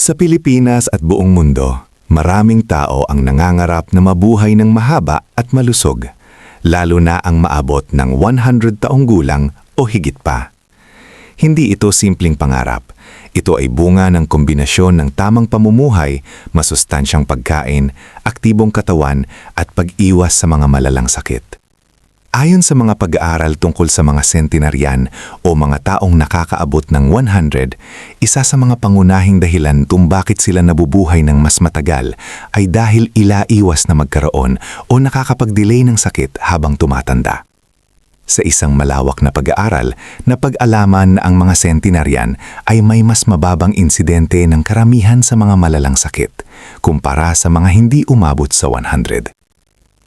Sa Pilipinas at buong mundo, maraming tao ang nangangarap na mabuhay ng mahaba at malusog, lalo na ang maabot ng 100 taong gulang o higit pa. Hindi ito simpleng pangarap. Ito ay bunga ng kombinasyon ng tamang pamumuhay, masustansyang pagkain, aktibong katawan at pag-iwas sa mga malalang sakit. Ayon sa mga pag-aaral tungkol sa mga sentenaryan o mga taong nakakaabot ng 100, isa sa mga pangunahing dahilan kung bakit sila nabubuhay ng mas matagal ay dahil ilaiwas na magkaroon o nakakapag-delay ng sakit habang tumatanda. Sa isang malawak na pag-aaral, napag-alaman na ang mga sentenaryan ay may mas mababang insidente ng karamihan sa mga malalang sakit kumpara sa mga hindi umabot sa 100.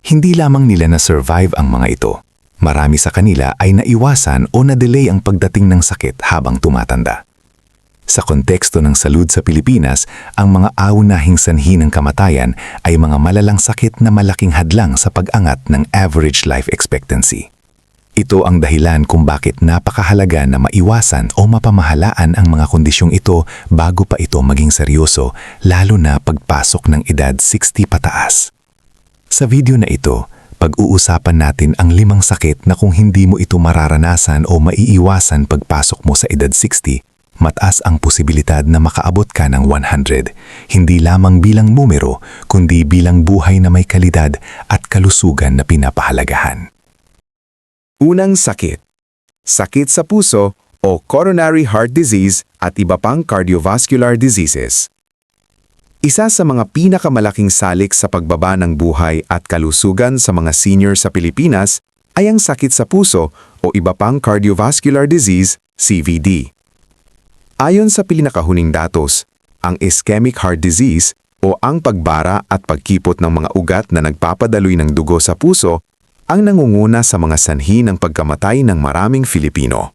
Hindi lamang nila na-survive ang mga ito. Marami sa kanila ay naiwasan o na-delay ang pagdating ng sakit habang tumatanda. Sa konteksto ng salud sa Pilipinas, ang mga aunahing sanhi ng kamatayan ay mga malalang sakit na malaking hadlang sa pag-angat ng average life expectancy. Ito ang dahilan kung bakit napakahalaga na maiwasan o mapamahalaan ang mga kondisyong ito bago pa ito maging seryoso, lalo na pagpasok ng edad 60 pataas. Sa video na ito, pag-uusapan natin ang 5 sakit na kung hindi mo ito mararanasan o maiiwasan pagpasok mo sa edad 60, mataas ang posibilidad na makaabot ka ng 100, hindi lamang bilang numero, kundi bilang buhay na may kalidad at kalusugan na pinapahalagahan. Unang sakit. Sakit sa puso o coronary heart disease at iba pang cardiovascular diseases. Isa sa mga pinakamalaking salik sa pagbaba ng buhay at kalusugan sa mga senior sa Pilipinas ay ang sakit sa puso o iba pang cardiovascular disease, CVD. Ayon sa pinakahuling datos, ang ischemic heart disease o ang pagbara at pagkipot ng mga ugat na nagpapadaloy ng dugo sa puso ang nangunguna sa mga sanhi ng pagkamatay ng maraming Filipino.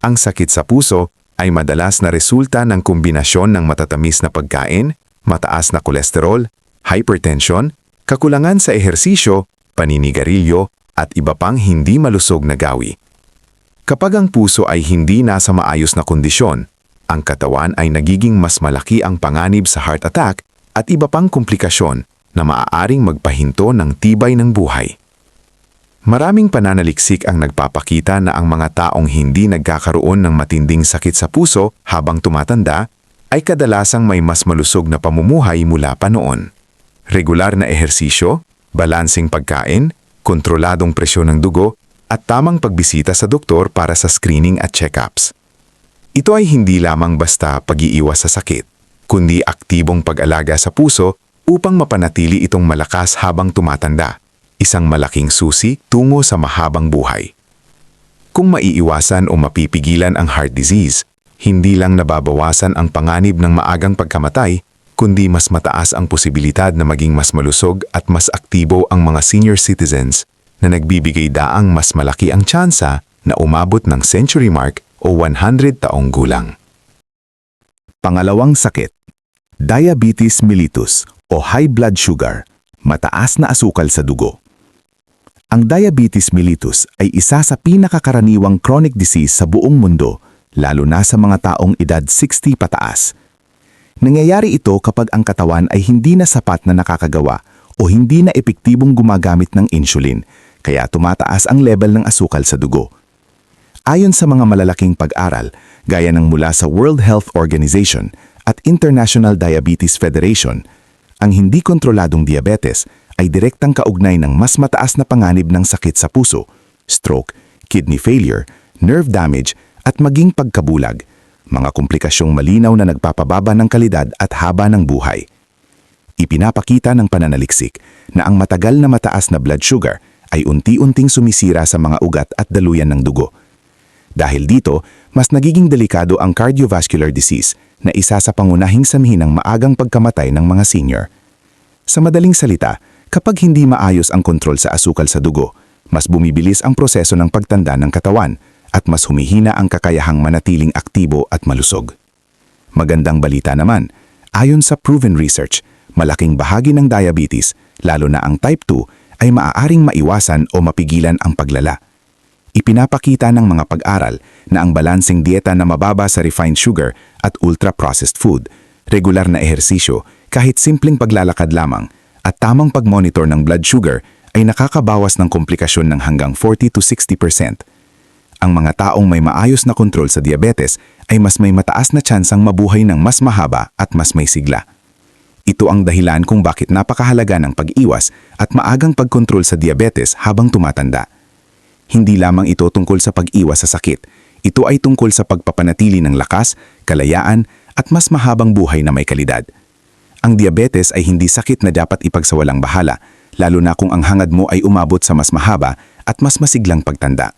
Ang sakit sa puso ay madalas na resulta ng kombinasyon ng matatamis na pagkain, mataas na kolesterol, hypertension, kakulangan sa ehersisyo, paninigarilyo, at iba pang hindi malusog na gawi. Kapag ang puso ay hindi nasa maayos na kondisyon, ang katawan ay nagiging mas malaki ang panganib sa heart attack at iba pang komplikasyon na maaaring magpahinto ng tibay ng buhay. Maraming pananaliksik ang nagpapakita na ang mga taong hindi nagkakaroon ng matinding sakit sa puso habang tumatanda ay kadalasang may mas malusog na pamumuhay mula pa noon. Regular na ehersisyo, balansing pagkain, kontroladong presyon ng dugo, at tamang pagbisita sa doktor para sa screening at check-ups. Ito ay hindi lamang basta pag-iiwas sa sakit, kundi aktibong pag-alaga sa puso upang mapanatili itong malakas habang tumatanda. Isang malaking susi tungo sa mahabang buhay. Kung maiiwasan o mapipigilan ang heart disease, hindi lang nababawasan ang panganib ng maagang pagkamatay, kundi mas mataas ang posibilidad na maging mas malusog at mas aktibo ang mga senior citizens na nagbibigay daang mas malaki ang tsansa na umabot ng century mark o 100 taong gulang. Pangalawang sakit, diabetes mellitus o high blood sugar, mataas na asukal sa dugo. Ang diabetes mellitus ay isa sa pinakakaraniwang chronic disease sa buong mundo, lalo na sa mga taong edad 60 pataas. Nangyayari ito kapag ang katawan ay hindi na sapat na nakakagawa o hindi na epektibong gumagamit ng insulin, kaya tumataas ang level ng asukal sa dugo. Ayon sa mga malalaking pag-aral, gaya ng mula sa World Health Organization at International Diabetes Federation, ang hindi kontroladong diabetes ay direktang kaugnay ng mas mataas na panganib ng sakit sa puso, stroke, kidney failure, nerve damage at maging pagkabulag, mga komplikasyong malinaw na nagpapababa ng kalidad at haba ng buhay. Ipinapakita ng pananaliksik na ang matagal na mataas na blood sugar ay unti-unting sumisira sa mga ugat at daluyan ng dugo. Dahil dito, mas nagiging delikado ang cardiovascular disease na isa sa pangunahing sanhi ng maagang pagkamatay ng mga senior. Sa madaling salita, kapag hindi maayos ang kontrol sa asukal sa dugo, mas bumibilis ang proseso ng pagtanda ng katawan at mas humihina ang kakayahang manatiling aktibo at malusog. Magandang balita naman, ayon sa proven research, malaking bahagi ng diabetes, lalo na ang type 2, ay maaaring maiwasan o mapigilan ang paglala. Ipinapakita ng mga pag-aral na ang balanseng dieta na mababa sa refined sugar at ultra-processed food, regular na ehersisyo, kahit simpleng paglalakad lamang, at tamang pagmonitor ng blood sugar ay nakakabawas ng komplikasyon ng hanggang 40 to 60%. Ang mga taong may maayos na kontrol sa diabetes ay mas may mataas na tsansang mabuhay ng mas mahaba at mas may sigla. Ito ang dahilan kung bakit napakahalaga ng pag-iwas at maagang pagkontrol sa diabetes habang tumatanda. Hindi lamang ito tungkol sa pag-iwas sa sakit, ito ay tungkol sa pagpapanatili ng lakas, kalayaan at mas mahabang buhay na may kalidad. Ang diabetes ay hindi sakit na dapat ipagsawalang bahala, lalo na kung ang hangad mo ay umabot sa mas mahaba at mas masiglang pagtanda.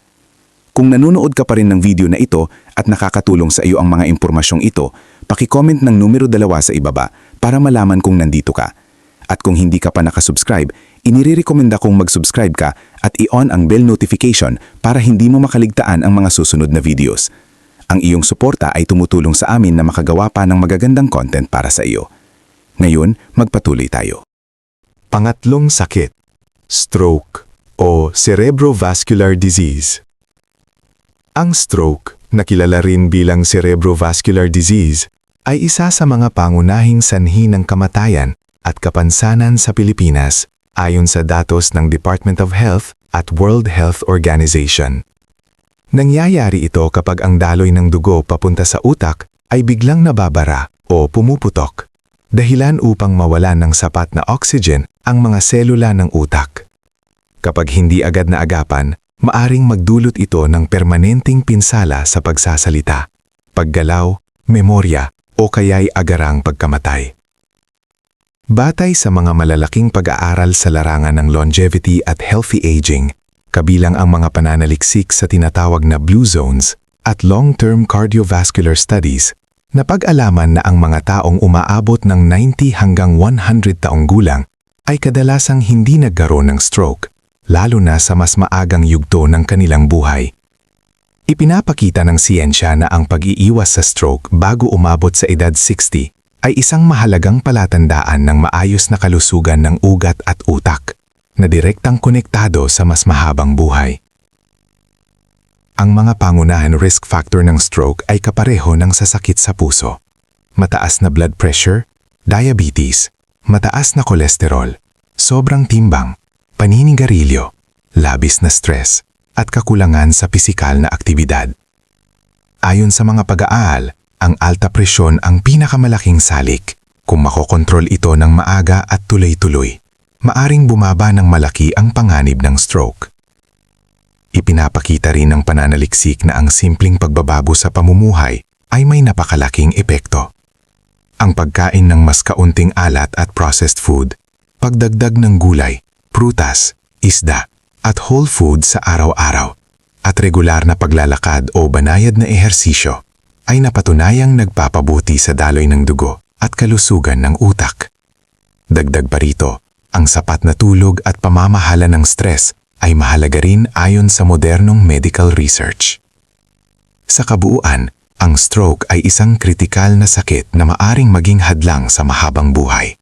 Kung nanonood ka pa rin ng video na ito at nakakatulong sa iyo ang mga impormasyong ito, paki-comment ng numero 2 sa ibaba para malaman kung nandito ka. At kung hindi ka pa nakasubscribe, inirekomenda kong mag-subscribe ka at i-on ang bell notification para hindi mo makaligtaan ang mga susunod na videos. Ang iyong suporta ay tumutulong sa amin na makagawa pa ng magagandang content para sa iyo. Ngayon, magpatuloy tayo. Pangatlong sakit, stroke o cerebrovascular disease. Ang stroke, na kilala rin bilang cerebrovascular disease, ay isa sa mga pangunahing sanhi ng kamatayan at kapansanan sa Pilipinas ayon sa datos ng Department of Health at World Health Organization. Nangyayari ito kapag ang daloy ng dugo papunta sa utak ay biglang nababara o pumuputok, dahilan upang mawalan ng sapat na oxygen ang mga selula ng utak. Kapag hindi agad na agapan, maaring magdulot ito ng permanenteng pinsala sa pagsasalita, paggalaw, memorya o kaya'y agarang pagkamatay. Batay sa mga malalaking pag-aaral sa larangan ng longevity at healthy aging, kabilang ang mga pananaliksik sa tinatawag na blue zones at long-term cardiovascular studies, napag-alaman na ang mga taong umaabot ng 90 hanggang 100 taong gulang ay kadalasang hindi nagkaroon ng stroke, lalo na sa mas maagang yugto ng kanilang buhay. Ipinapakita ng siyensya na ang pag-iiwas sa stroke bago umabot sa edad 60 ay isang mahalagang palatandaan ng maayos na kalusugan ng ugat at utak, na direktang konektado sa mas mahabang buhay. Ang mga pangunahan risk factor ng stroke ay kapareho ng sasakit sa puso. Mataas na blood pressure, diabetes, mataas na kolesterol, sobrang timbang, paninigarilyo, labis na stress, at kakulangan sa pisikal na aktibidad. Ayon sa mga pag-aaral, ang alta presyon ang pinakamalaking salik. Kung makokontrol ito ng maaga at tuloy-tuloy, maaring bumaba ng malaki ang panganib ng stroke. Ipinapakita rin ng pananaliksik na ang simpleng pagbabago sa pamumuhay ay may napakalaking epekto. Ang pagkain ng mas kaunting alat at processed food, pagdagdag ng gulay, prutas, isda, at whole food sa araw-araw, at regular na paglalakad o banayad na ehersisyo ay napatunayang nagpapabuti sa daloy ng dugo at kalusugan ng utak. Dagdag pa rito, ang sapat na tulog at pamamahala ng stress ay mahalaga rin ayon sa modernong medical research. Sa kabuuan, ang stroke ay isang kritikal na sakit na maaring maging hadlang sa mahabang buhay.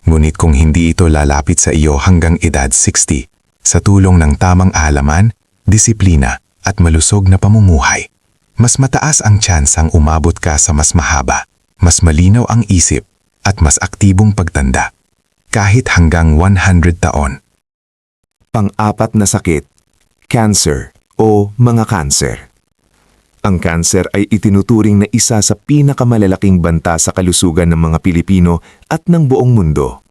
Ngunit kung hindi ito lalapit sa iyo hanggang edad 60, sa tulong ng tamang alaman, disiplina at malusog na pamumuhay, mas mataas ang tsansang umabot ka sa mas mahaba, mas malinaw ang isip at mas aktibong pagtanda, kahit hanggang 100 taon. Pang-apat na sakit, cancer o mga kanser. Ang kanser ay itinuturing na isa sa pinakamalalaking banta sa kalusugan ng mga Pilipino at ng buong mundo.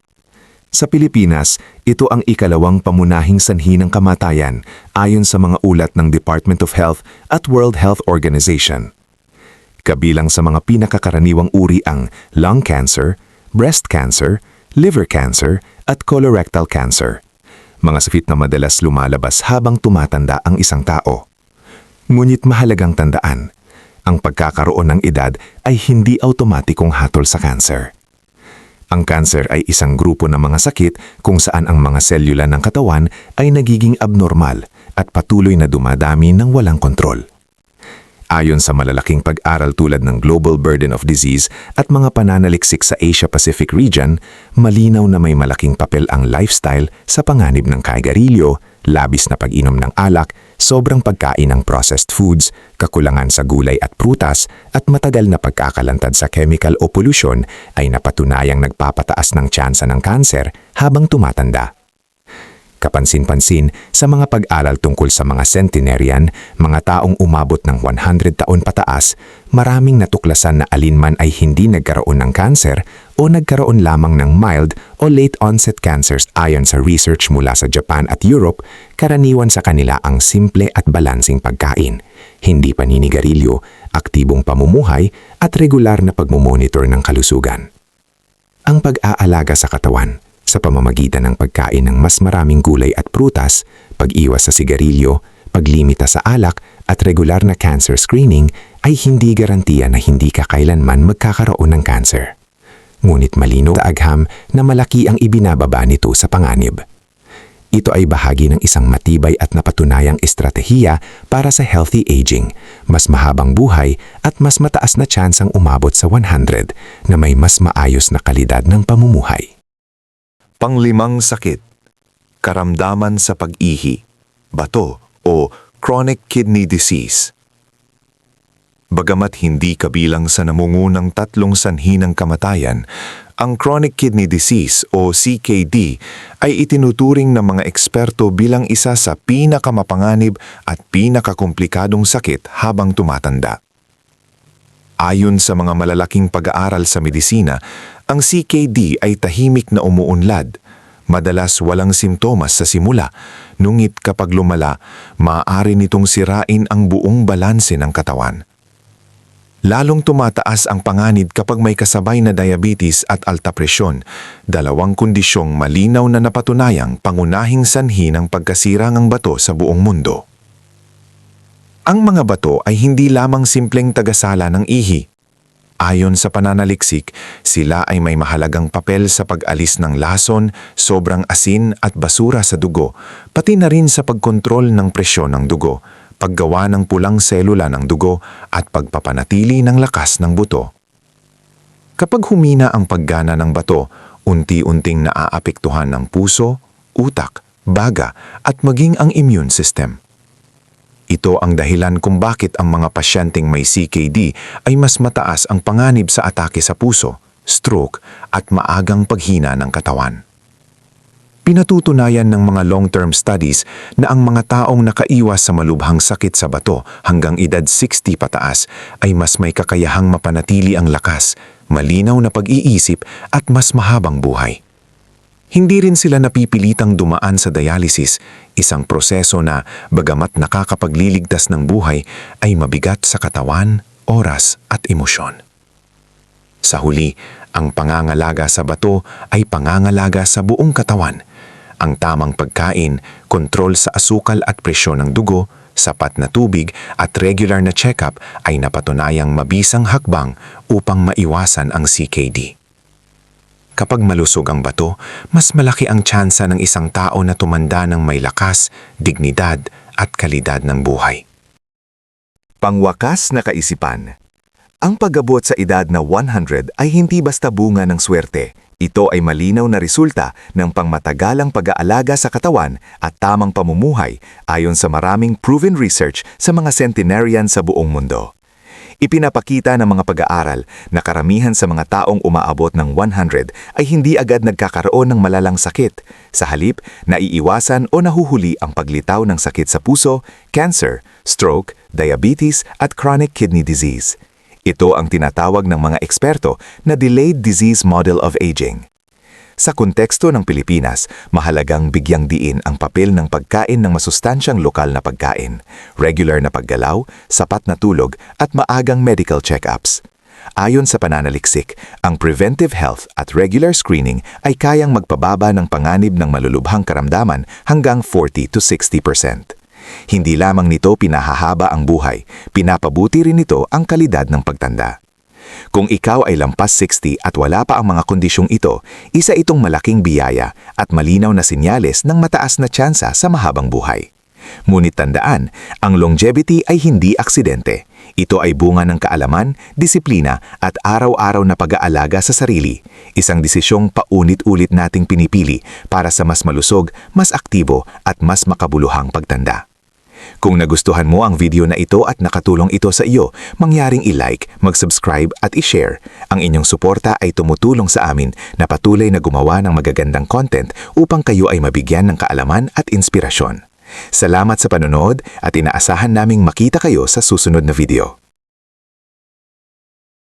Sa Pilipinas, ito ang ikalawang pamunahing sanhi ng kamatayan ayon sa mga ulat ng Department of Health at World Health Organization. Kabilang sa mga pinakakaraniwang uri ang lung cancer, breast cancer, liver cancer at colorectal cancer. Mga sakit na madalas lumalabas habang tumatanda ang isang tao. Ngunit mahalagang tandaan, ang pagkakaroon ng edad ay hindi automatikong hatol sa kanser. Ang kanser ay isang grupo ng mga sakit kung saan ang mga selula ng katawan ay nagiging abnormal at patuloy na dumadami ng walang kontrol. Ayon sa malalaking pag-aral tulad ng Global Burden of Disease at mga pananaliksik sa Asia-Pacific region, malinaw na may malaking papel ang lifestyle sa panganib ng kaigarilyo, labis na pag-inom ng alak, sobrang pagkain ng processed foods, kakulangan sa gulay at prutas, at matagal na pagkakalantad sa chemical o pollution ay napatunayang nagpapataas ng tsansa ng kanser habang tumatanda. Kapansin-pansin sa mga pag-aral tungkol sa mga centenarian, mga taong umabot ng 100 taon pataas, maraming natuklasan na alinman ay hindi nagkaroon ng kanser o nagkaroon lamang ng mild o late-onset cancers ayon sa research mula sa Japan at Europe, karaniwan sa kanila ang simple at balansing pagkain, hindi paninigarilyo, aktibong pamumuhay at regular na pagmumonitor ng kalusugan. Ang pag-aalaga sa katawan sa pamamagitan ng pagkain ng mas maraming gulay at prutas, pag-iwas sa sigarilyo, paglimita sa alak at regular na cancer screening ay hindi garantiya na hindi ka kailanman magkakaroon ng cancer. Ngunit malinaw sa agham na malaki ang ibinababa nito sa panganib. Ito ay bahagi ng isang matibay at napatunayang estratehiya para sa healthy aging, mas mahabang buhay at mas mataas na tsansang umabot sa 100 na may mas maayos na kalidad ng pamumuhay. Panglimang sakit, karamdaman sa pag-ihi, bato o chronic kidney disease. Bagamat hindi kabilang sa namungunang tatlong sanhi ng kamatayan, ang chronic kidney disease o CKD ay itinuturing ng mga eksperto bilang isa sa pinakamapanganib at pinakakomplikadong sakit habang tumatanda. Ayon sa mga malalaking pag-aaral sa medisina, ang CKD ay tahimik na umuunlad. Madalas walang simptomas sa simula, ngunit kapag lumala, maaari nitong sirain ang buong balanse ng katawan. Lalong tumataas ang panganib kapag may kasabay na diabetes at alta presyon, dalawang kondisyong malinaw na napatunayang pangunahing sanhi ng pagkasira ng bato sa buong mundo. Ang mga bato ay hindi lamang simpleng tagasala ng ihi. Ayon sa pananaliksik, sila ay may mahalagang papel sa pag-alis ng lason, sobrang asin at basura sa dugo, pati na rin sa pagkontrol ng presyon ng dugo, paggawa ng pulang selula ng dugo at pagpapanatili ng lakas ng buto. Kapag humina ang paggana ng bato, unti-unting naaapektuhan ng puso, utak, baga at maging ang immune system. Ito ang dahilan kung bakit ang mga pasyenteng may CKD ay mas mataas ang panganib sa atake sa puso, stroke at maagang paghina ng katawan. Pinatutunayan ng mga long-term studies na ang mga taong nakaiwas sa malubhang sakit sa bato hanggang edad 60 pataas ay mas may kakayahang mapanatili ang lakas, malinaw na pag-iisip at mas mahabang buhay. Hindi rin sila napipilitang dumaan sa dialysis, isang proseso na, bagamat nakakapagliligtas ng buhay, ay mabigat sa katawan, oras at emosyon. Sa huli, ang pangangalaga sa bato ay pangangalaga sa buong katawan. Ang tamang pagkain, kontrol sa asukal at presyon ng dugo, sapat na tubig at regular na check-up ay napatunayang mabisang hakbang upang maiwasan ang CKD. Kapag malusog ang bato, mas malaki ang tsansa ng isang tao na tumanda ng may lakas, dignidad at kalidad ng buhay. Pangwakas na kaisipan. Ang pag-abot sa edad na 100 ay hindi basta bunga ng swerte. Ito ay malinaw na resulta ng pangmatagalang pag-aalaga sa katawan at tamang pamumuhay ayon sa maraming proven research sa mga centenarian sa buong mundo. Ipinapakita ng mga pag-aaral na karamihan sa mga taong umaabot ng 100 ay hindi agad nagkakaroon ng malalang sakit. Sa halip, naiiwasan o nahuhuli ang paglitaw ng sakit sa puso, cancer, stroke, diabetes at chronic kidney disease. Ito ang tinatawag ng mga eksperto na delayed disease model of aging. Sa konteksto ng Pilipinas, mahalagang bigyang diin ang papel ng pagkain ng masustansyang lokal na pagkain, regular na paggalaw, sapat na tulog at maagang medical check-ups. Ayon sa pananaliksik, ang preventive health at regular screening ay kayang magpababa ng panganib ng malulubhang karamdaman hanggang 40 to 60%. Hindi lamang nito pinahahaba ang buhay, pinapabuti rin nito ang kalidad ng pagtanda. Kung ikaw ay lampas 60 at wala pa ang mga kondisyong ito, isa itong malaking biyaya at malinaw na senyales ng mataas na tsansa sa mahabang buhay. Ngunit tandaan, ang longevity ay hindi aksidente. Ito ay bunga ng kaalaman, disiplina at araw-araw na pag-aalaga sa sarili. Isang desisyong paunit-ulit nating pinipili para sa mas malusog, mas aktibo at mas makabuluhang pagtanda. Kung nagustuhan mo ang video na ito at nakatulong ito sa iyo, mangyaring i-like, mag-subscribe at i-share. Ang inyong suporta ay tumutulong sa amin na patuloy na gumawa ng magagandang content upang kayo ay mabigyan ng kaalaman at inspirasyon. Salamat sa panonood at inaasahan naming makita kayo sa susunod na video.